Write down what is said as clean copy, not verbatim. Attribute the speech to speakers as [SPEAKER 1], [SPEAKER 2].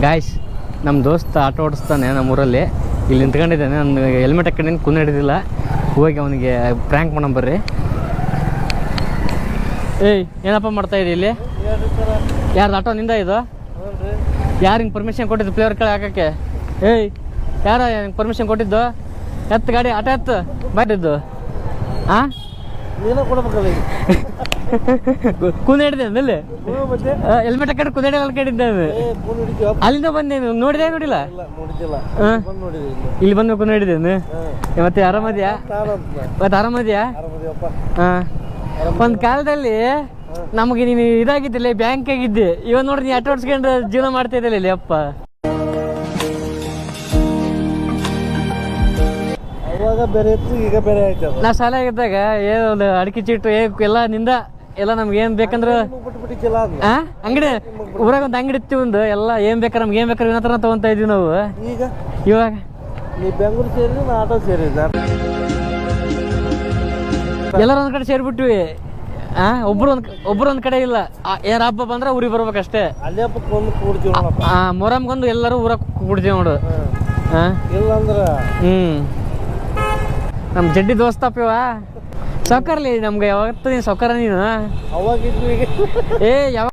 [SPEAKER 1] Guys, ನಮ್ಮ ದೋಸ್ತ auto ಓಡಿಸ್ತಾನೆ ನಮ್ಮೂರಲ್ಲಿ. ಇಲ್ಲಿ ನಿಂತ್ಕೊಂಡಿದ್ದಾನೆ. ನಾನು ಹೆಲ್ಮೆಟ್ ಹಾಕೊಂಡು ಕುಂದು ಹಿಡಿದಿಲ್ಲ. ಹೋಗಿ ಅವನಿಗೆ ಪ್ರ್ಯಾಂಕ್ ಮಾಡೋಣ ಬರ್ರಿ. ಏಯ್, ಏನಪ್ಪ ಮಾಡ್ತಾ ಇದ್ದೀ ಇಲ್ಲಿ? ಯಾರ್ದು ಆಟೋ ನಿಂದ ಇದು? ಯಾರು ಹಿಂಗೆ ಪರ್ಮಿಷನ್ ಕೊಟ್ಟಿದ್ದು ಪ್ಲೇವರ್ ಕಡೆ ಹಾಕೋಕ್ಕೆ? ಏಯ್, ಯಾರ ಹಿಂಗೆ ಪರ್ಮಿಷನ್ ಕೊಟ್ಟಿದ್ದು? ಎತ್ತು ಗಾಡಿ, ಆಟೋ ಎತ್ತು ಮಾಡಿದ್ದು. ಹಾಂ, ಕುಂದು ಹಿಡಿದೆ ಅಂದಲ್ಲಿ ಹೆಲ್ಮೆಟ್ ಹಾಕೊಂಡು ಕುಂದು ಹಿಡಿಯಲ್ಲ ಕೇಳಿದ್ದೆ. ಅಲ್ಲಿಂದ ಬಂದೇನು? ನೋಡಿದೆ ನೋಡಿಲ್ಲ? ಇಲ್ಲಿ ಬಂದು ಕುಂದು ಹಿಡಿದೇನು? ಮತ್ತೆ ಆರಾಮದ್ಯಾ? ಮತ್ತೆ ಆರಾಮದ್ಯಾ? ಹಾಂ. ಒಂದು ಕಾಲದಲ್ಲಿ ನಮಗೆ ನೀನು ಇದಾಗಿದ್ದಿಲ್ಲ, ಬ್ಯಾಂಕ್ ಆಗಿದ್ದೆ. ಇವಾಗ ನೋಡ್ರಿ ನೀ ಆಟೋ ಓಡಿಸ್ಕೊಂಡು ಜೀವನ ಮಾಡ್ತಾ ಇದ್ದಿಲ್ಲ ಇಲ್ಲಿ. ಅಪ್ಪ,
[SPEAKER 2] ಬೇರೆ ಇತ್ತು, ಈಗ ಬೇರೆ ಆಯ್ತು.
[SPEAKER 1] ನಾ ಶಾಲೆ ಆಗಿದ್ದಾಗ ಏನು ಅಡಿಕೆ ಚೀಟು ಎಲ್ಲ ನಿಂದ ಎಲ್ಲ ನಮ್ಗೆ ಏನ್ ಬೇಕಂದ್ರೆ ಅಂಗಡಿ ಊರಾಗ ಒಂದು ಅಂಗಡಿ ಇತ್ತು, ಒಂದು ಎಲ್ಲ ಏನ್ ಬೇಕಾರೆ ನಮ್ಗೆ ಏನ್ ಬೇಕಾದ್ರೆ ವಿನೋತರ ತಗೊಂತ ಇದೀವಿ ನಾವು.
[SPEAKER 2] ಈಗ
[SPEAKER 1] ಇವಾಗ
[SPEAKER 2] ನೀ ಬೆಂಗಳೂರು ಸೇರಿ, ನಾ ಆಟೋ ಸೇರಿದ,
[SPEAKER 1] ಎಲ್ಲರೂ ಒಂದ್ ಕಡೆ ಸೇರ್ಬಿಟ್ವಿ. ಒಬ್ರು ಒಂದ್ ಕಡೆ ಇಲ್ಲ. ಏನ್ ಹಬ್ಬ ಬಂದ್ರೆ ಊರಿಗೆ ಬರ್ಬೇಕಷ್ಟೇ.
[SPEAKER 2] ಅಲ್ಲಿ ಹಬ್ಬಕ್ಕೆ ಒಂದು ಕೂಡ್ತೀವಿ ನೋಡಪ್ಪ.
[SPEAKER 1] ಮೊರಮ್ಗೊಂದು ಎಲ್ಲರೂ ಊರಾಗ ಕೂಡ್ತೀವಿ ನೋಡು.
[SPEAKER 2] ಇಲ್ಲ ಅಂದ್ರ
[SPEAKER 1] ನಮ್ ಜಡ್ಡಿ ದೋಸ್ತಪ್ಪಿವ ಸೌಕರ್ಲಿ ನಮ್ಗೆ. ಯಾವತ್ತು ನೀನು ಸೌಕರ್ಯ ನೀನು
[SPEAKER 2] ಅವಾಗಿದ್ವಿ.
[SPEAKER 1] ಏ ಯಾವ